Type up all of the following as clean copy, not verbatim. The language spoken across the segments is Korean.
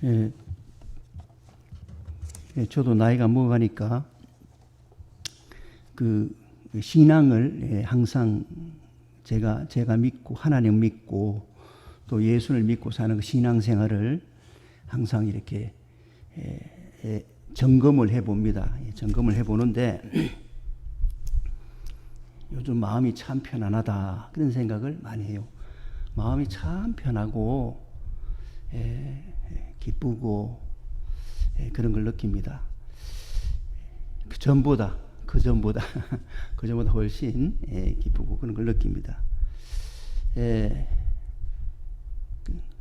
예, 저도 나이가 먹어가니까 그 신앙을 항상 제가 믿고 하나님 믿고 또 예수를 믿고 사는 그 신앙생활을 항상 이렇게 점검을 해봅니다. 점검을 해보는데 요즘 마음이 참 편안하다 그런 생각을 많이 해요. 마음이 참 편하고 기쁘고 그런 걸 느낍니다. 그 전보다 훨씬 기쁘고 그런 걸 느낍니다.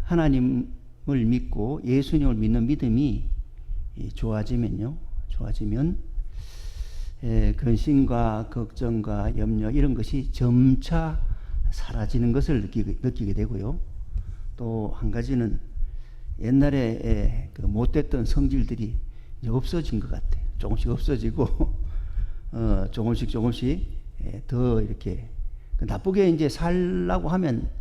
하나님을 믿고 예수님을 믿는 믿음이 좋아지면 근심과 걱정과 염려 이런 것이 점차 사라지는 것을 느끼게 되고요. 또 한 가지는 옛날에 그 못됐던 성질들이 이제 없어진 것 같아요. 조금씩 없어지고 조금씩 더 이렇게 나쁘게 이제 살라고 하면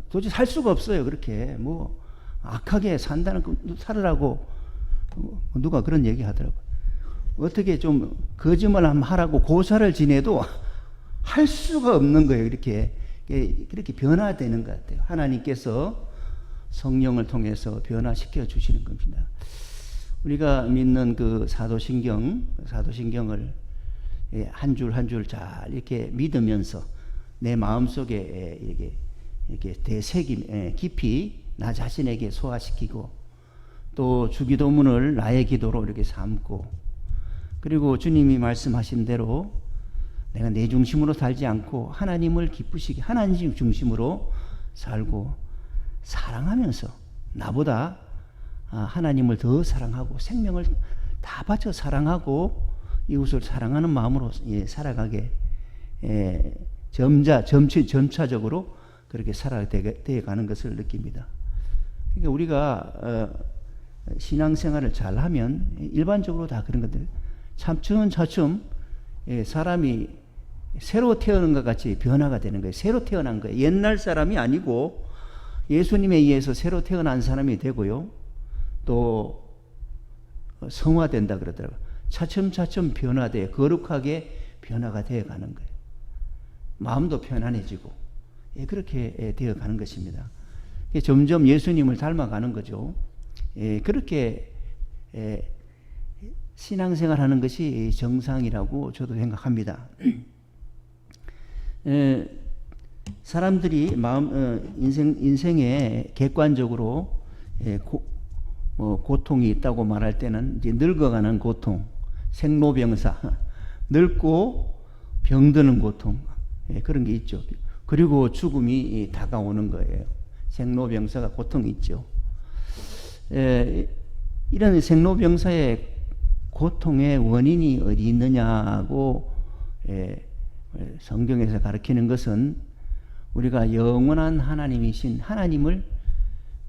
도저히 살 수가 없어요. 그렇게 뭐 악하게 살으라고 누가 그런 얘기 하더라고요. 어떻게 좀 거짓말 한번 하라고 고사를 지내도 할 수가 없는 거예요. 그렇게 변화되는 것 같아요. 하나님께서 성령을 통해서 변화시켜 주시는 겁니다. 우리가 믿는 그 사도신경을 한 줄 한 줄 잘 이렇게 믿으면서 내 마음속에 이렇게 깊이 나 자신에게 소화시키고 또 주기도문을 나의 기도로 이렇게 삼고 그리고 주님이 말씀하신 대로 내가 내 중심으로 살지 않고 하나님을 기쁘시게 하나님 중심으로 살고 사랑하면서 나보다 하나님을 더 사랑하고 생명을 다 바쳐 사랑하고 이웃을 사랑하는 마음으로 살아가게 점차적으로 그렇게 살아가게 가는 것을 느낍니다. 그러니까 우리가 신앙생활을 잘하면 일반적으로 다 그런 것들 차츰 사람이 새로 태어난 것 같이 변화가 되는 거예요. 새로 태어난 거예요. 옛날 사람이 아니고 예수님에 의해서 새로 태어난 사람이 되고요. 또 성화된다 그러더라고요. 차츰 변화돼 거룩하게 변화가 되어 가는 거예요. 마음도 편안해지고 그렇게 되어 가는 것입니다. 점점 예수님을 닮아가는 거죠. 그렇게 신앙생활 하는 것이 정상이라고 저도 생각합니다. 사람들이 인생에 객관적으로 고통이 있다고 말할 때는 이제 늙어가는 고통, 생로병사, 늙고 병드는 고통 그런 게 있죠. 그리고 죽음이 다가오는 거예요. 생로병사가 고통이 있죠. 이런 생로병사의 고통의 원인이 어디 있느냐고 성경에서 가르치는 것은 우리가 영원한 하나님이신 하나님을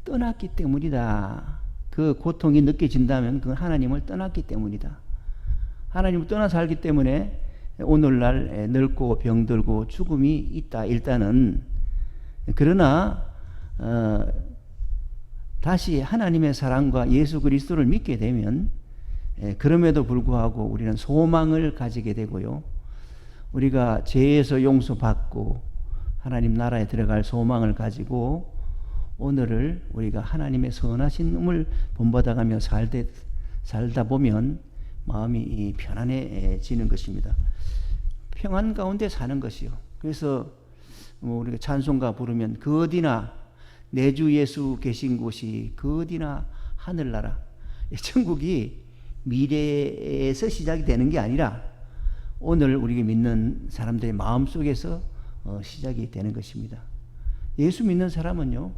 떠났기 때문이다. 그 고통이 느껴진다면 그 하나님을 떠났기 때문이다. 하나님을 떠나 살기 때문에 오늘날 늙고 병들고 죽음이 있다. 일단은 그러나 다시 하나님의 사랑과 예수 그리스도를 믿게 되면 그럼에도 불구하고 우리는 소망을 가지게 되고요. 우리가 죄에서 용서받고 하나님 나라에 들어갈 소망을 가지고 오늘을 우리가 하나님의 선하심을 본받아가며 살다 보면 마음이 편안해지는 것입니다. 평안 가운데 사는 것이요. 그래서 우리가 찬송가 부르면 그 어디나 내 주 예수 계신 곳이 그 어디나 하늘나라. 천국이 미래에서 시작이 되는 게 아니라 오늘 우리가 믿는 사람들의 마음속에서 시작이 되는 것입니다. 예수 믿는 사람은요,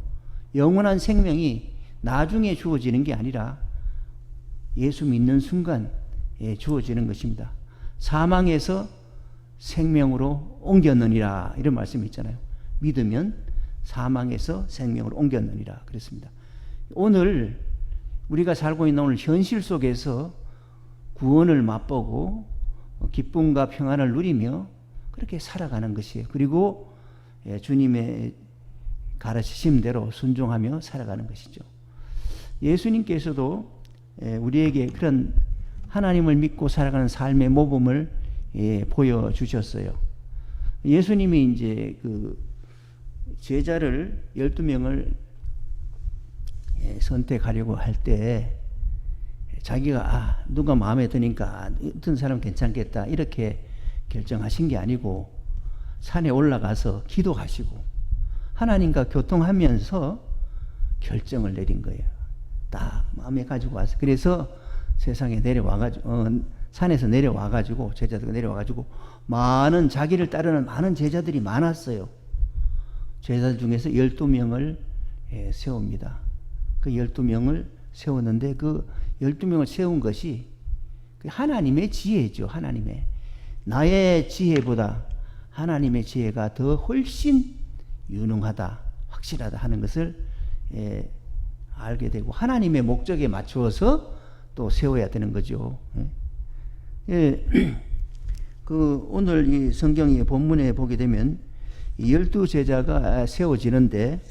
영원한 생명이 나중에 주어지는 게 아니라 예수 믿는 순간 주어지는 것입니다. 사망에서 생명으로 옮겼느니라 이런 말씀이 있잖아요. 믿으면 사망에서 생명으로 옮겼느니라 그랬습니다. 오늘 우리가 살고 있는 오늘 현실 속에서 구원을 맛보고 기쁨과 평안을 누리며 그렇게 살아가는 것이에요. 그리고 주님의 가르치심대로 순종하며 살아가는 것이죠. 예수님께서도 우리에게 그런 하나님을 믿고 살아가는 삶의 모범을 보여주셨어요. 예수님이 이제 그 제자를 12명을 선택하려고 할 때 자기가 누가 마음에 드니까 어떤 사람 괜찮겠다 이렇게 결정하신 게 아니고 산에 올라가서 기도하시고 하나님과 교통하면서 결정을 내린 거예요. 딱 마음에 가지고 와서 그래서 세상에 내려와가지고 산에서 내려와가지고 제자들과 내려와가지고 많은 자기를 따르는 많은 제자들이 많았어요. 제자들 중에서 12명을 세웁니다. 그 12명을 세웠는데 그 12명을 세운 것이 하나님의 지혜죠. 하나님의 나의 지혜보다 하나님의 지혜가 더 훨씬 유능하다, 확실하다 하는 것을 알게 되고 하나님의 목적에 맞추어서 또 세워야 되는 거죠. 그 오늘 이 성경의 본문에 보게 되면 12제자가 세워지는데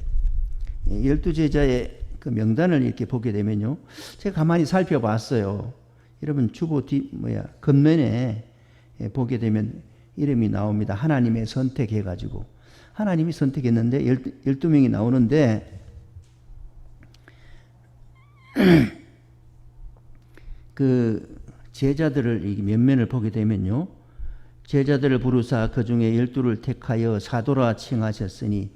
12제자의 그 명단을 이렇게 보게 되면요. 제가 가만히 살펴봤어요. 여러분 주보 겉면에 보게 되면 이름이 나옵니다. 하나님의 선택해가지고 하나님이 선택했는데 12명이 나오는데 그 제자들을 면면을 보게 되면요. 제자들을 부르사 그 중에 12를 택하여 사도라 칭하셨으니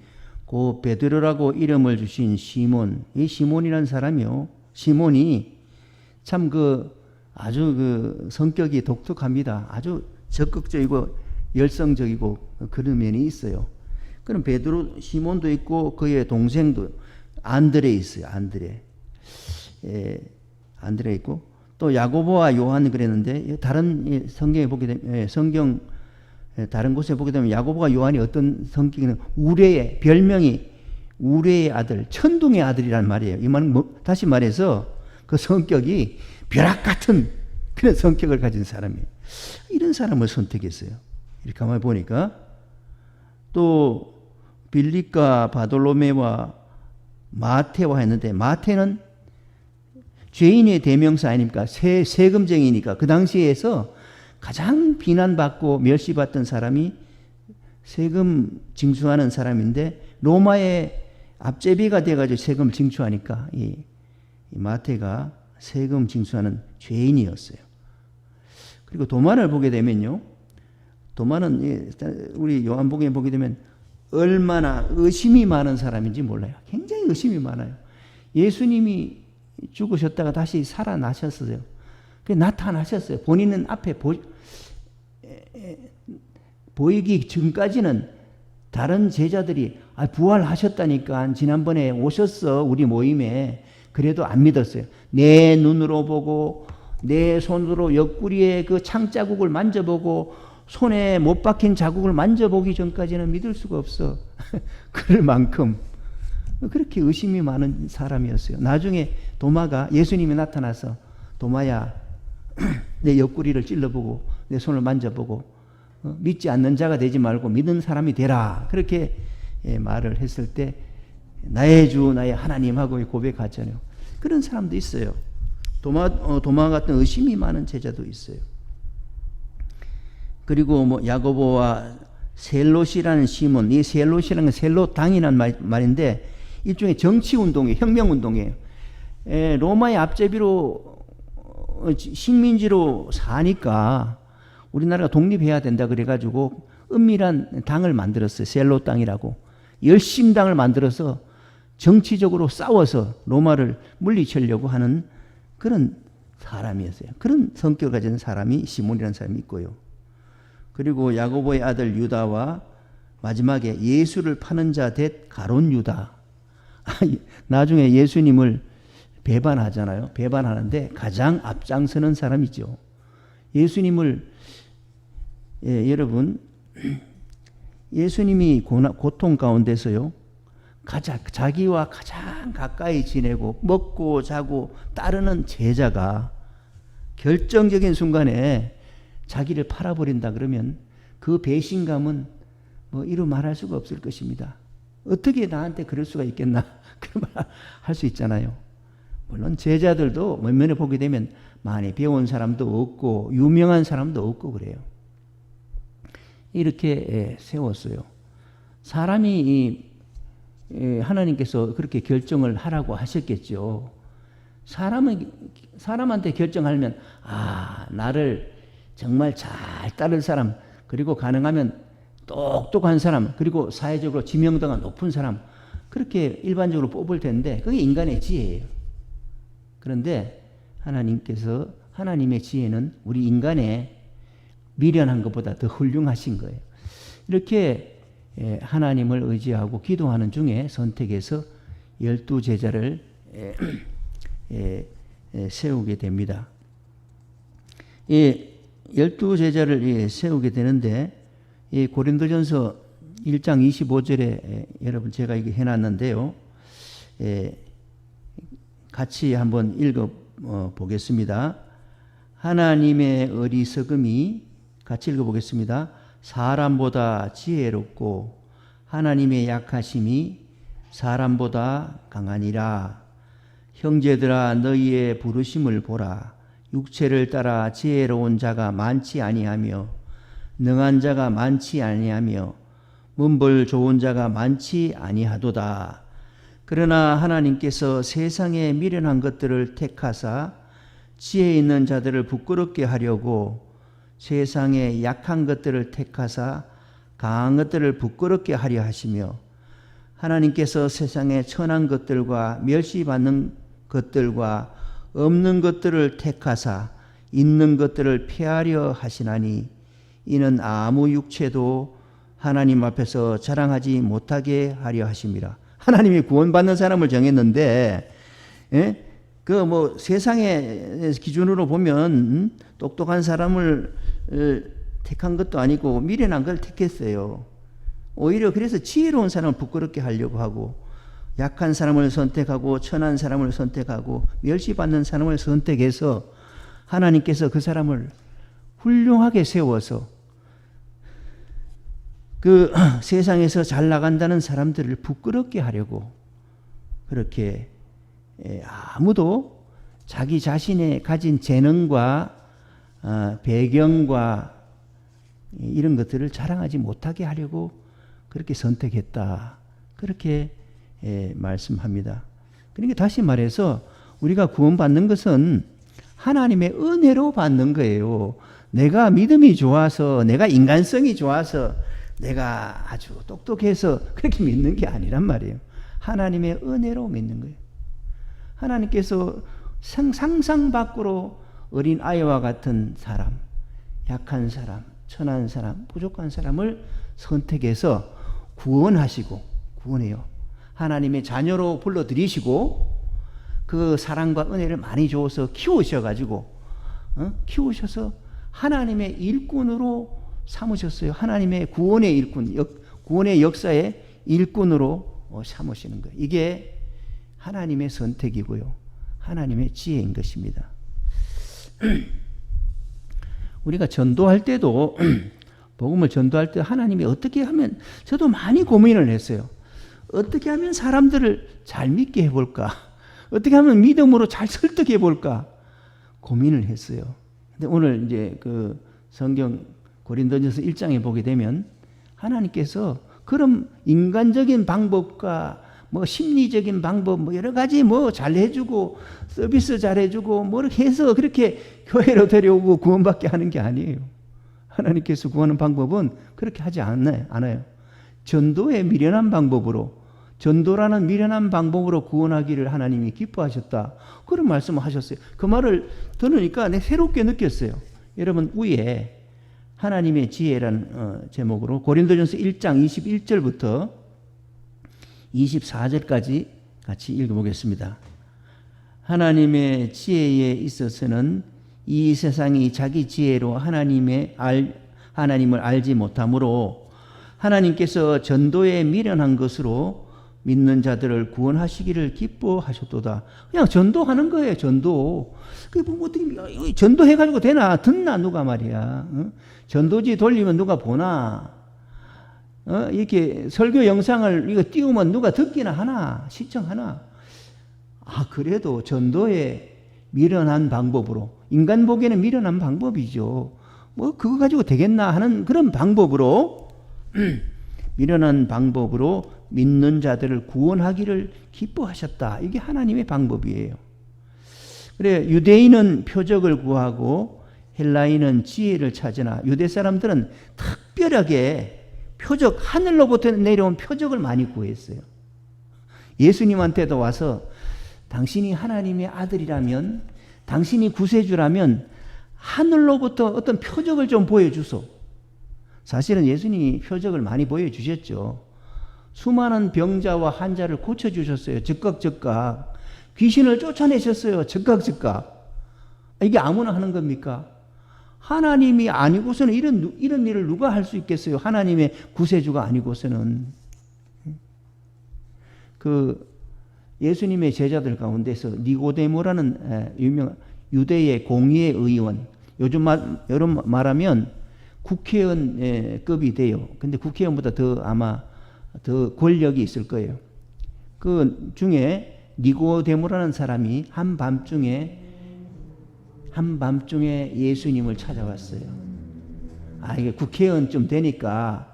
그 베드로라고 이름을 주신 시몬, 이 시몬이라는 사람이요. 시몬이 참 아주 그 성격이 독특합니다. 아주 적극적이고 열성적이고 그런 면이 있어요. 그럼 베드로, 시몬도 있고 그의 동생도 안드레 있어요. 안드레 있고 또 야고보와 요한 그랬는데 다른 성경에 보게 되면 다른 곳에 보게 되면 야고보와 요한이 어떤 성격이냐 우레의 별명이 우레의 아들 천둥의 아들이란 말이에요. 이 말은 다시 말해서 그 성격이 벼락 같은 그런 성격을 가진 사람이에요. 이런 사람을 선택했어요. 이렇게 가만히 보니까 또 빌립과 바돌로메와 마테와 했는데 마테는 죄인의 대명사 아닙니까? 세금쟁이니까 그 당시에서 가장 비난받고 멸시받던 사람이 세금 징수하는 사람인데 로마의 앞제비가 돼가지고 세금을 징수하니까 이 마태가 세금 징수하는 죄인이었어요. 그리고 도마를 보게 되면요. 도마는 우리 요한복음에 보게 되면 얼마나 의심이 많은 사람인지 몰라요. 굉장히 의심이 많아요. 예수님이 죽으셨다가 다시 살아나셨어요. 나타나셨어요. 본인은 앞에 보이기 전까지는 다른 제자들이 부활하셨다니까 지난번에 오셨어 우리 모임에 그래도 안 믿었어요. 내 눈으로 보고 내 손으로 옆구리에 그 창자국을 만져보고 손에 못 박힌 자국을 만져보기 전까지는 믿을 수가 없어. 그럴 만큼 그렇게 의심이 많은 사람이었어요. 나중에 도마가 예수님이 나타나서 도마야 내 옆구리를 찔러보고 내 손을 만져보고 믿지 않는 자가 되지 말고 믿는 사람이 되라 그렇게 말을 했을 때 나의 주 나의 하나님하고 고백하잖아요. 그런 사람도 있어요. 도마 같은 의심이 많은 제자도 있어요. 그리고 야고보와 셀롯이라는 시몬, 이 셀롯이라는 건 셀롯 당이라는 말인데 일종의 정치 운동이에요. 혁명 운동이에요. 로마의 앞제비로 식민지로 사니까 우리나라가 독립해야 된다 그래가지고 은밀한 당을 만들었어요. 셀롯 당이라고. 열심당을 만들어서 정치적으로 싸워서 로마를 물리치려고 하는 그런 사람이었어요. 그런 성격을 가진 사람이 시몬이라는 사람이 있고요. 그리고 야고보의 아들 유다와 마지막에 예수를 파는 자 된 가룟 유다. 나중에 예수님을 배반하잖아요. 배반하는데 가장 앞장서는 사람이죠. 예수님을 여러분 예수님이 고통 가운데서요. 자기와 가장 가까이 지내고 먹고 자고 따르는 제자가 결정적인 순간에 자기를 팔아버린다 그러면 그 배신감은 이루 말할 수가 없을 것입니다. 어떻게 나한테 그럴 수가 있겠나 그런 말 할 수 있잖아요. 물론 제자들도 몇몇에 보게 되면 많이 배운 사람도 없고 유명한 사람도 없고 그래요. 이렇게 세웠어요. 사람이 하나님께서 그렇게 결정을 하라고 하셨겠죠. 사람한테 결정하면 나를 정말 잘 따를 사람, 그리고 가능하면 똑똑한 사람, 그리고 사회적으로 지명도가 높은 사람, 그렇게 일반적으로 뽑을 텐데 그게 인간의 지혜예요. 그런데 하나님의 지혜는 우리 인간의 미련한 것보다 더 훌륭하신 거예요. 이렇게 하나님을 의지하고 기도하는 중에 선택해서 12제자를 세우게 됩니다. 이 12제자를 세우게 되는데 이 고린도전서 1장 25절에 여러분 제가 이거 해놨는데요. 같이 한번 읽어 보겠습니다. 하나님의 어리석음이, 같이 읽어보겠습니다. 사람보다 지혜롭고 하나님의 약하심이 사람보다 강하니라. 형제들아 너희의 부르심을 보라. 육체를 따라 지혜로운 자가 많지 아니하며 능한 자가 많지 아니하며 문벌 좋은 자가 많지 아니하도다. 그러나 하나님께서 세상의 미련한 것들을 택하사 지혜 있는 자들을 부끄럽게 하려고 세상의 약한 것들을 택하사 강한 것들을 부끄럽게 하려 하시며 하나님께서 세상의 천한 것들과 멸시받는 것들과 없는 것들을 택하사 있는 것들을 폐하려 하시나니 이는 아무 육체도 하나님 앞에서 자랑하지 못하게 하려 하심이라. 하나님이 구원받는 사람을 정했는데 그 세상의 기준으로 보면 똑똑한 사람을 택한 것도 아니고 미련한 걸 택했어요. 오히려 그래서 지혜로운 사람을 부끄럽게 하려고 하고 약한 사람을 선택하고 천한 사람을 선택하고 멸시받는 사람을 선택해서 하나님께서 그 사람을 훌륭하게 세워서 그 세상에서 잘 나간다는 사람들을 부끄럽게 하려고 그렇게 아무도 자기 자신의 가진 재능과 배경과 이런 것들을 자랑하지 못하게 하려고 그렇게 선택했다. 그렇게 말씀합니다. 그러니까 다시 말해서 우리가 구원받는 것은 하나님의 은혜로 받는 거예요. 내가 믿음이 좋아서, 내가 인간성이 좋아서, 내가 아주 똑똑해서 그렇게 믿는 게 아니란 말이에요. 하나님의 은혜로 믿는 거예요. 하나님께서 상상 밖으로 어린 아이와 같은 사람, 약한 사람, 천한 사람, 부족한 사람을 선택해서 구원해요. 하나님의 자녀로 불러들이시고 그 사랑과 은혜를 많이 줘서 키우셔가지고 키우셔서 하나님의 일꾼으로 삼으셨어요. 하나님의 구원의 일꾼, 구원의 역사의 일꾼으로 삼으시는 거예요. 이게 하나님의 선택이고요. 하나님의 지혜인 것입니다. 우리가 전도할 때도 복음을 전도할 때 하나님이 어떻게 하면, 저도 많이 고민을 했어요. 어떻게 하면 사람들을 잘 믿게 해볼까? 어떻게 하면 믿음으로 잘 설득해 볼까? 고민을 했어요. 근데 오늘 이제 그 성경 고린도전서 1장에 보게 되면 하나님께서 그런 인간적인 방법과 심리적인 방법 여러 가지 잘해주고 서비스 잘해주고 해서 그렇게 교회로 데려오고 구원받게 하는 게 아니에요. 하나님께서 구하는 방법은 그렇게 하지 않아요. 전도의 미련한 방법으로, 전도라는 미련한 방법으로 구원하기를 하나님이 기뻐하셨다. 그런 말씀을 하셨어요. 그 말을 들으니까 내가 새롭게 느꼈어요. 여러분 위에 하나님의 지혜라는 제목으로 고린도전서 1장 21절부터 24절까지 같이 읽어보겠습니다. 하나님의 지혜에 있어서는 이 세상이 자기 지혜로 하나님을 알지 못하므로 하나님께서 전도에 미련한 것으로 믿는 자들을 구원하시기를 기뻐하셨도다. 그냥 전도하는 거예요. 전도. 어떻게 전도해가지고 되나? 듣나 누가 말이야. 전도지 돌리면 누가 보나? 이렇게 설교 영상을 이거 띄우면 누가 듣기나 하나? 시청하나? 그래도 전도에 미련한 방법으로, 인간 보기에는 미련한 방법이죠. 뭐 그거 가지고 되겠나 하는 그런 방법으로 미련한 방법으로 믿는 자들을 구원하기를 기뻐하셨다. 이게 하나님의 방법이에요. 그래, 유대인은 표적을 구하고 헬라인은 지혜를 찾으나 유대 사람들은 특별하게 표적, 하늘로부터 내려온 표적을 많이 구했어요. 예수님한테도 와서 당신이 하나님의 아들이라면, 당신이 구세주라면 하늘로부터 어떤 표적을 좀 보여주소. 사실은 예수님이 표적을 많이 보여주셨죠. 수많은 병자와 환자를 고쳐주셨어요. 즉각. 귀신을 쫓아내셨어요. 즉각. 이게 아무나 하는 겁니까? 하나님이 아니고서는 이런 일을 누가 할 수 있겠어요? 하나님의 구세주가 아니고서는. 예수님의 제자들 가운데서 니고데모라는 유명한 유대의 공의의 의원, 요즘 말하면 국회의원급이 돼요. 근데 국회의원보다 아마 더 권력이 있을 거예요. 그 중에 니고데모라는 사람이 한밤중에 예수님을 찾아왔어요. 이게 국회의원쯤 되니까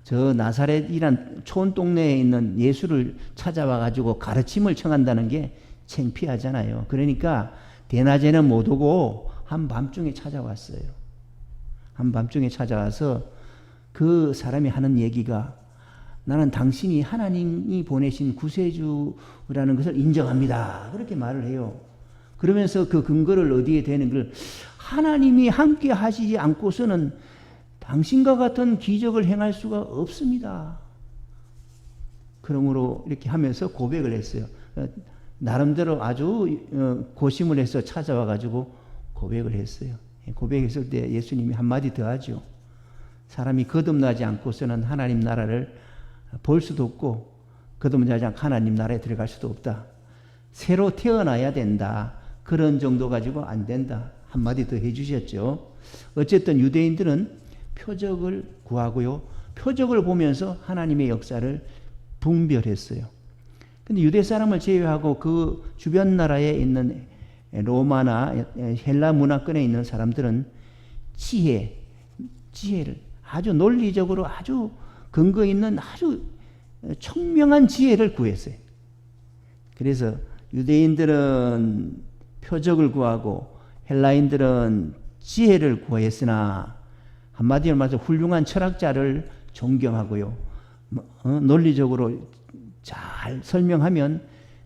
저 나사렛이란 촌동네에 있는 예수를 찾아와가지고 가르침을 청한다는 게 창피하잖아요. 그러니까 대낮에는 못 오고 한밤중에 찾아왔어요. 한밤중에 찾아와서 그 사람이 하는 얘기가, 나는 당신이 하나님이 보내신 구세주라는 것을 인정합니다. 그렇게 말을 해요. 그러면서 그 근거를 어디에 대는 걸, 하나님이 함께 하시지 않고서는 당신과 같은 기적을 행할 수가 없습니다. 그러므로 이렇게 하면서 고백을 했어요. 나름대로 아주 고심을 해서 찾아와 가지고 고백을 했어요. 고백했을 때 예수님이 한마디 더 하죠. 사람이 거듭나지 않고서는 하나님 나라를 볼 수도 없고, 거듭나지 않고 하나님 나라에 들어갈 수도 없다. 새로 태어나야 된다. 그런 정도 가지고 안 된다. 한마디 더 해주셨죠. 어쨌든 유대인들은 표적을 구하고요, 표적을 보면서 하나님의 역사를 분별했어요. 근데 유대 사람을 제외하고 그 주변 나라에 있는 로마나 헬라 문화권에 있는 사람들은 지혜를 아주 논리적으로 아주 근거 있는 아주 청명한 지혜를 구했어요. 그래서 유대인들은 표적을 구하고 헬라인들은 지혜를 구했으나, 한마디로 말해서 훌륭한 철학자를 존경하고요, 논리적으로 잘 설명하면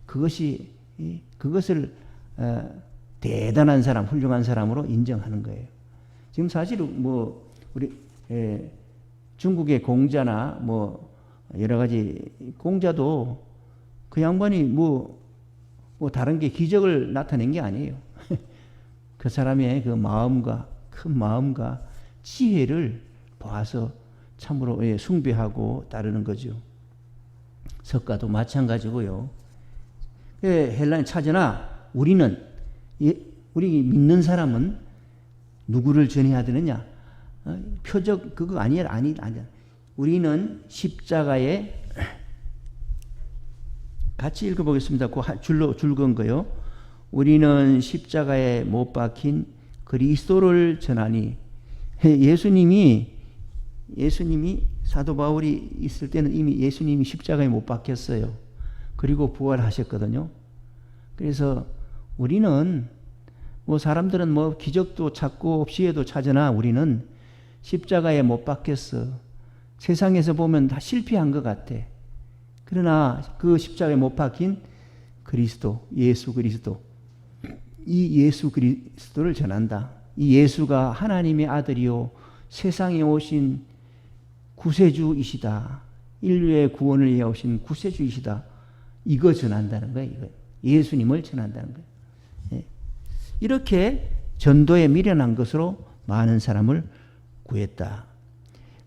그것을 대단한 사람, 훌륭한 사람으로 인정하는 거예요. 지금 사실 우리 중국의 공자나 여러 가지 공자도 그 양반이 다른 게 기적을 나타낸 게 아니에요. 그 사람의 그 마음과 큰 마음과 지혜를 봐서 참으로 숭배하고 따르는 거죠. 석가도 마찬가지고요. 헬라인 찾으나 우리 믿는 사람은 누구를 전해야 되느냐? 표적 그거 아니야. 우리는 십자가에, 같이 읽어보겠습니다. 그 줄 건 거요. 우리는 십자가에 못 박힌 그리스도를 전하니. 예수님이 사도 바울이 있을 때는 이미 예수님이 십자가에 못 박혔어요. 그리고 부활하셨거든요. 그래서 우리는 사람들은 기적도 찾고 시혜도 찾으나 우리는 십자가에 못 박혔어. 세상에서 보면 다 실패한 것 같아. 그러나 그 십자가에 못 박힌 그리스도, 예수 그리스도, 이 예수 그리스도를 전한다. 이 예수가 하나님의 아들이요 세상에 오신 구세주이시다. 인류의 구원을 위해 오신 구세주이시다. 이거 전한다는 거예요. 이거. 예수님을 전한다는 거예요. 이렇게 전도에 미련한 것으로 많은 사람을 구했다.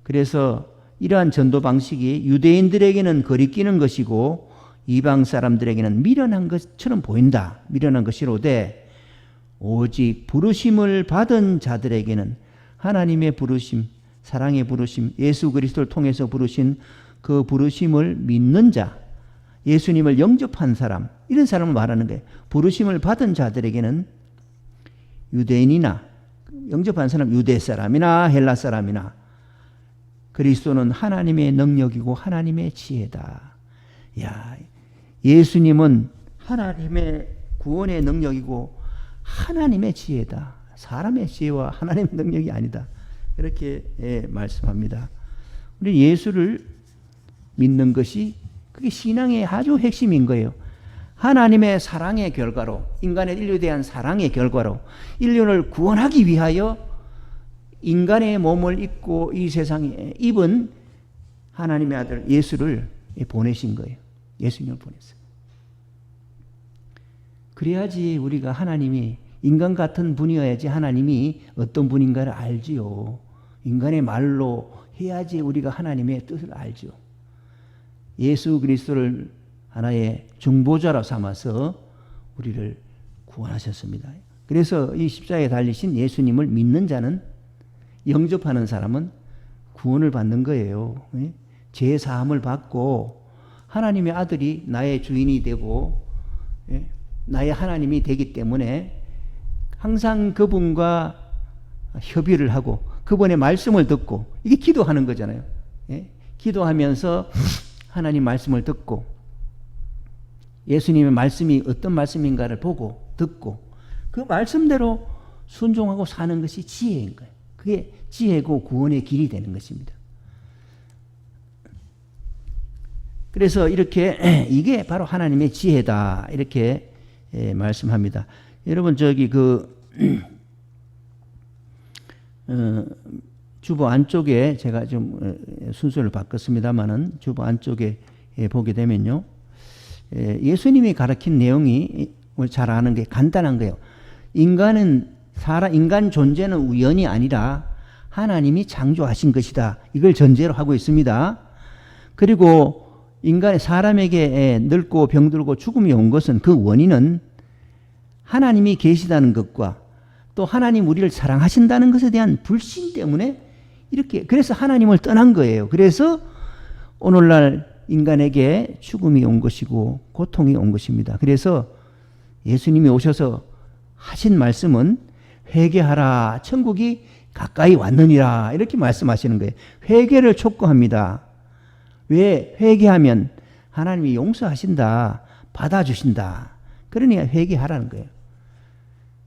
그래서 이러한 전도 방식이 유대인들에게는 거리끼는 것이고 이방 사람들에게는 미련한 것처럼 보인다. 미련한 것이로되 오직 부르심을 받은 자들에게는 하나님의 부르심, 사랑의 부르심, 예수 그리스도를 통해서 부르신 그 부르심을 믿는 자, 예수님을 영접한 사람, 이런 사람을 말하는 거예요. 부르심을 받은 자들에게는 유대인이나 영접한 사람, 유대 사람이나 헬라 사람이나 그리스도는 하나님의 능력이고 하나님의 지혜다. 야, 예수님은 하나님의 구원의 능력이고 하나님의 지혜다. 사람의 지혜와 하나님의 능력이 아니다. 이렇게 말씀합니다. 우리 예수를 믿는 것이 그게 신앙의 아주 핵심인 거예요. 하나님의 사랑의 결과로, 인간의 인류에 대한 사랑의 결과로 인류를 구원하기 위하여 인간의 몸을 입고 이 세상에 입은 하나님의 아들 예수를 보내신 거예요. 예수님을 보냈어요. 그래야지 우리가 하나님이 인간 같은 분이어야지 하나님이 어떤 분인가를 알지요. 인간의 말로 해야지 우리가 하나님의 뜻을 알죠. 예수 그리스도를 하나의 중보자로 삼아서 우리를 구원하셨습니다. 그래서 이 십자가에 달리신 예수님을 믿는 자는, 영접하는 사람은 구원을 받는 거예요. 죄 사함을 받고 하나님의 아들이 나의 주인이 되고 나의 하나님이 되기 때문에 항상 그분과 협의를 하고 그분의 말씀을 듣고, 이게 기도하는 거잖아요. 기도하면서 하나님 말씀을 듣고 예수님의 말씀이 어떤 말씀인가를 보고 듣고 그 말씀대로 순종하고 사는 것이 지혜인 거예요. 그게 지혜고 구원의 길이 되는 것입니다. 그래서 이렇게 이게 바로 하나님의 지혜다, 이렇게 말씀합니다. 여러분 저기 주보 안쪽에 제가 좀 순서를 바꿨습니다만은 주보 안쪽에 보게 되면요, 예수님이 가르친 내용이 잘 아는 게 간단한 거예요. 인간 존재는 우연이 아니라 하나님이 창조하신 것이다. 이걸 전제로 하고 있습니다. 그리고 사람에게 늙고 병들고 죽음이 온 것은, 그 원인은 하나님이 계시다는 것과 또 하나님 우리를 사랑하신다는 것에 대한 불신 때문에 그래서 하나님을 떠난 거예요. 그래서 오늘날 인간에게 죽음이 온 것이고 고통이 온 것입니다. 그래서 예수님이 오셔서 하신 말씀은 회개하라, 천국이 가까이 왔느니라, 이렇게 말씀하시는 거예요. 회개를 촉구합니다. 왜? 회개하면 하나님이 용서하신다, 받아주신다. 그러니까 회개하라는 거예요.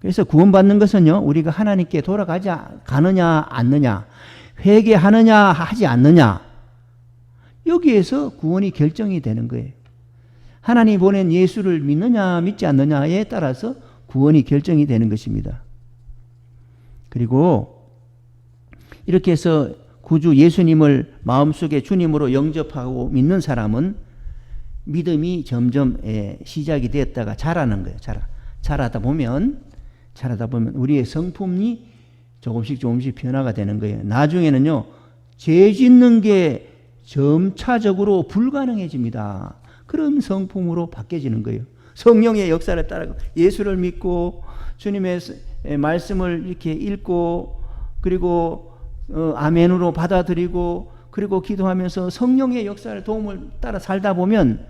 그래서 구원받는 것은요, 우리가 하나님께 가느냐 않느냐, 회개하느냐 하지 않느냐, 여기에서 구원이 결정이 되는 거예요. 하나님이 보낸 예수를 믿느냐 믿지 않느냐에 따라서 구원이 결정이 되는 것입니다. 그리고 이렇게 해서 구주 예수님을 마음속에 주님으로 영접하고 믿는 사람은 믿음이 점점 시작이 되었다가 자라는 거예요. 자라다 보면 우리의 성품이 조금씩 변화가 되는 거예요. 나중에는요, 죄 짓는 게 점차적으로 불가능해집니다. 그런 성품으로 바뀌어지는 거예요. 성령의 역사를 따라가 예수를 믿고 주님의 말씀을 이렇게 읽고 그리고 아멘으로 받아들이고 그리고 기도하면서 성령의 역사를 도움을 따라 살다 보면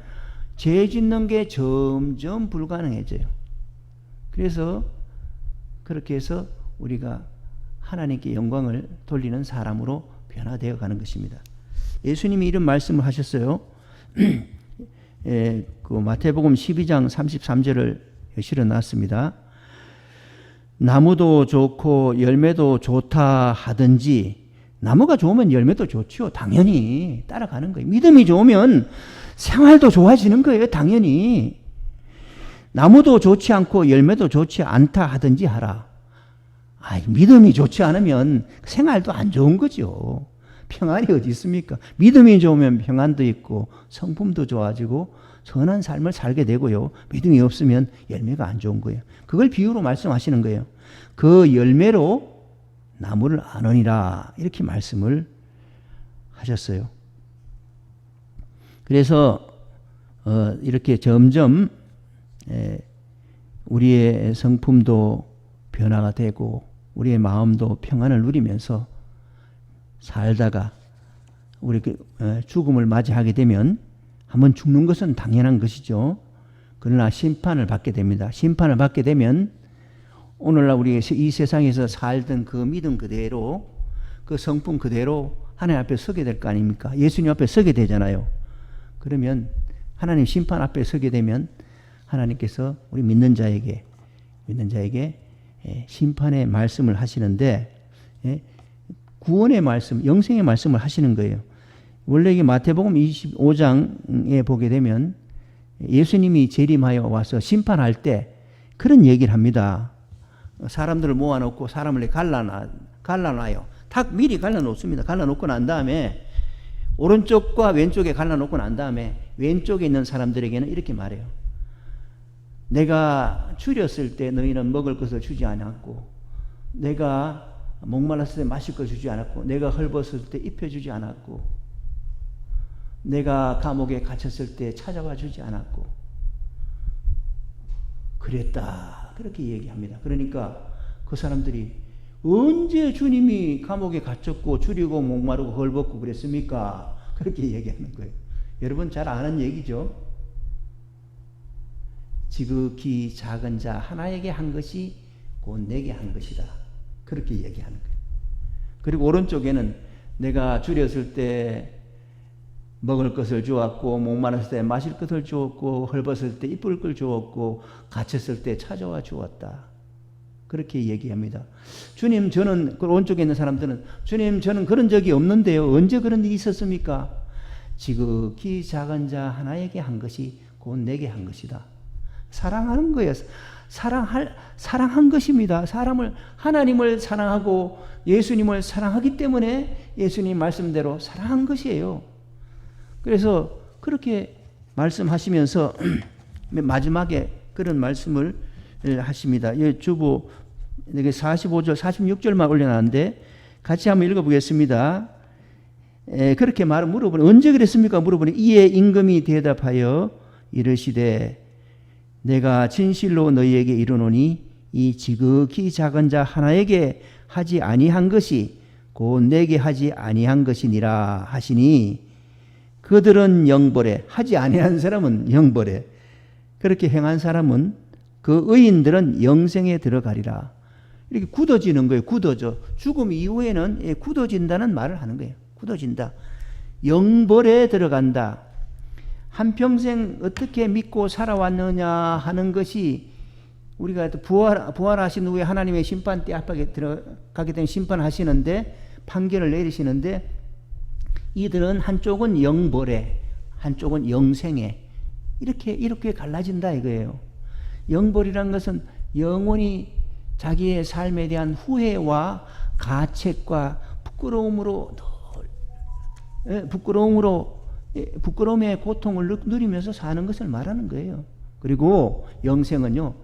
죄 짓는 게 점점 불가능해져요. 그래서 그렇게 해서 우리가 하나님께 영광을 돌리는 사람으로 변화되어 가는 것입니다. 예수님이 이런 말씀을 하셨어요. 그 마태복음 12장 33절을 실어놨습니다. 나무도 좋고 열매도 좋다 하든지, 나무가 좋으면 열매도 좋죠. 당연히 따라가는 거예요. 믿음이 좋으면 생활도 좋아지는 거예요. 당연히. 나무도 좋지 않고 열매도 좋지 않다 하든지 하라. 믿음이 좋지 않으면 생활도 안 좋은 거죠. 평안이 어디 있습니까? 믿음이 좋으면 평안도 있고 성품도 좋아지고 선한 삶을 살게 되고요. 믿음이 없으면 열매가 안 좋은 거예요. 그걸 비유로 말씀하시는 거예요. 그 열매로 나무를 아느니라, 이렇게 말씀을 하셨어요. 그래서 이렇게 점점 우리의 성품도 변화가 되고 우리의 마음도 평안을 누리면서 살다가 우리 죽음을 맞이하게 되면 한번 죽는 것은 당연한 것이죠. 그러나 심판을 받게 됩니다. 심판을 받게 되면 오늘날 우리 이 세상에서 살던 그 믿음 그대로, 그 성품 그대로 하나님 앞에 서게 될 거 아닙니까? 예수님 앞에 서게 되잖아요. 그러면 하나님 심판 앞에 서게 되면 하나님께서 우리 믿는 자에게 심판의 말씀을 하시는데, 구원의 말씀, 영생의 말씀을 하시는 거예요. 원래 이게 마태복음 25장에 보게 되면 예수님이 재림하여 와서 심판할 때 그런 얘기를 합니다. 사람들을 모아놓고 사람을 갈라놔요. 탁 미리 갈라놓습니다. 갈라놓고 난 다음에 오른쪽과 왼쪽에 갈라놓고 난 다음에 왼쪽에 있는 사람들에게는 이렇게 말해요. 내가 줄였을 때 너희는 먹을 것을 주지 않았고, 내가 목말랐을 때 마실 걸 주지 않았고, 내가 헐벗을 때 입혀주지 않았고, 내가 감옥에 갇혔을 때 찾아와 주지 않았고, 그랬다. 그렇게 얘기합니다. 그러니까 그 사람들이 언제 주님이 감옥에 갇혔고 줄이고 목마르고 헐벗고 그랬습니까? 그렇게 얘기하는 거예요. 여러분 잘 아는 얘기죠. 지극히 작은 자 하나에게 한 것이 곧 내게 한 것이다. 그렇게 얘기하는 거예요. 그리고 오른쪽에는 내가 줄였을 때 먹을 것을 주었고, 목마랐을 때 마실 것을 주었고, 헐벗을 때 입을 걸 주었고, 갇혔을 때 찾아와 주었다. 그렇게 얘기합니다. 주님, 저는, 그 오른쪽에 있는 사람들은, 주님, 저는 그런 적이 없는데요. 언제 그런 일이 있었습니까? 지극히 작은 자 하나에게 한 것이 곧 내게 한 것이다. 사랑하는 거예요. 사랑한 것입니다. 하나님을 사랑하고 예수님을 사랑하기 때문에 예수님 말씀대로 사랑한 것이에요. 그래서 그렇게 말씀하시면서 마지막에 그런 말씀을 하십니다. 주보 45절, 46절만 올려놨는데 같이 한번 읽어보겠습니다. 그렇게 물어보니 언제 그랬습니까? 물어보니 이에 임금이 대답하여 이르시되 내가 진실로 너희에게 이르노니 이 지극히 작은 자 하나에게 하지 아니한 것이 곧 내게 하지 아니한 것이니라 하시니 그들은 영벌에, 하지 아니한 사람은 영벌에, 그렇게 행한 사람은 그 의인들은 영생에 들어가리라. 이렇게 굳어지는 거예요. 굳어져. 죽음 이후에는 굳어진다는 말을 하는 거예요. 굳어진다. 영벌에 들어간다. 한평생 어떻게 믿고 살아왔느냐 하는 것이 우리가 부활하신 후에 하나님의 심판대 앞에 들어가게 되면 심판하시는데, 판결을 내리시는데, 이들은 한쪽은 영벌에, 한쪽은 영생에, 이렇게 갈라진다 이거예요. 영벌이란 것은 영원히 자기의 삶에 대한 후회와 가책과 부끄러움의 고통을 누리면서 사는 것을 말하는 거예요. 그리고 영생은요,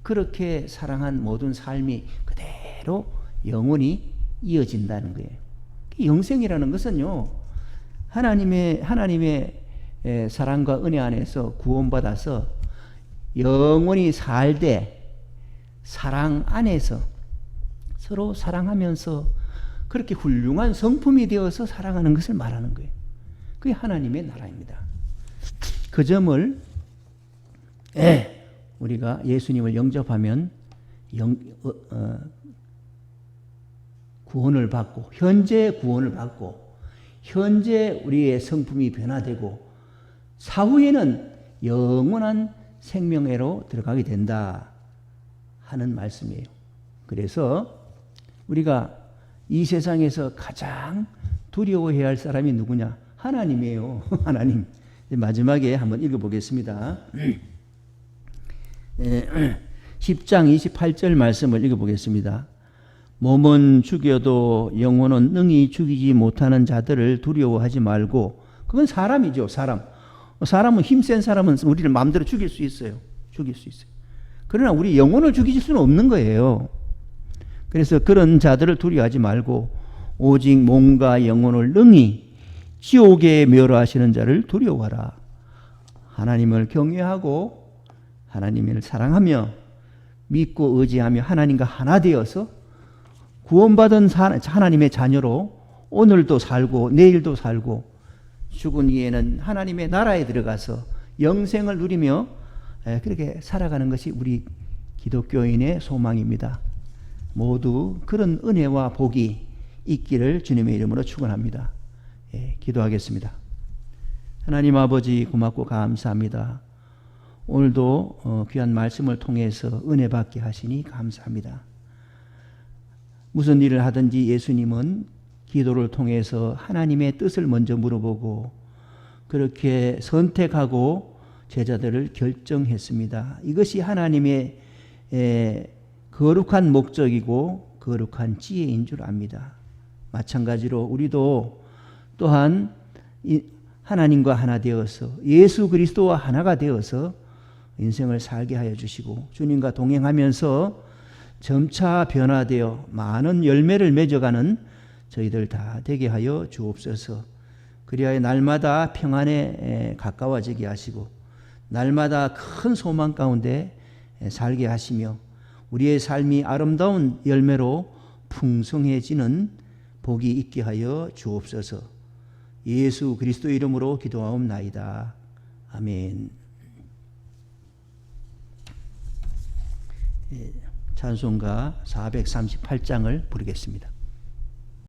그렇게 사랑한 모든 삶이 그대로 영원히 이어진다는 거예요. 영생이라는 것은요, 하나님의 사랑과 은혜 안에서 구원받아서 영원히 살되 사랑 안에서 서로 사랑하면서 그렇게 훌륭한 성품이 되어서 살아가는 것을 말하는 거예요. 그게 하나님의 나라입니다. 그 점을 우리가 예수님을 영접하면 구원을 받고, 현재 구원을 받고, 현재 우리의 성품이 변화되고, 사후에는 영원한 생명회로 들어가게 된다 하는 말씀이에요. 그래서 우리가 이 세상에서 가장 두려워해야 할 사람이 누구냐? 하나님이에요. 하나님. 마지막에 한번 읽어보겠습니다. 10장 28절 말씀을 읽어보겠습니다. 몸은 죽여도 영혼은 능히 죽이지 못하는 자들을 두려워하지 말고, 그건 사람이죠. 사람은 힘센 사람은 우리를 마음대로 죽일 수 있어요. 그러나 우리 영혼을 죽일 수는 없는 거예요. 그래서 그런 자들을 두려워하지 말고 오직 몸과 영혼을 능히 지옥에 멸하시는 자를 두려워하라. 하나님을 경외하고 하나님을 사랑하며 믿고 의지하며 하나님과 하나 되어서 구원받은 하나님의 자녀로 오늘도 살고 내일도 살고 죽은 이에는 하나님의 나라에 들어가서 영생을 누리며 그렇게 살아가는 것이 우리 기독교인의 소망입니다. 모두 그런 은혜와 복이 있기를 주님의 이름으로 축원합니다. 기도하겠습니다. 하나님 아버지 고맙고 감사합니다. 오늘도 귀한 말씀을 통해서 은혜 받게 하시니 감사합니다. 무슨 일을 하든지 예수님은 기도를 통해서 하나님의 뜻을 먼저 물어보고 그렇게 선택하고 제자들을 결정했습니다. 이것이 하나님의 거룩한 목적이고 거룩한 지혜인 줄 압니다. 마찬가지로 우리도 또한 하나님과 하나 되어서 예수 그리스도와 하나가 되어서 인생을 살게 하여 주시고 주님과 동행하면서 점차 변화되어 많은 열매를 맺어가는 저희들 다 되게 하여 주옵소서. 그리하여 날마다 평안에 가까워지게 하시고 날마다 큰 소망 가운데 살게 하시며 우리의 삶이 아름다운 열매로 풍성해지는 복이 있게 하여 주옵소서. 예수 그리스도 이름으로 기도하옵나이다. 아멘. 찬송가 438장을 부르겠습니다.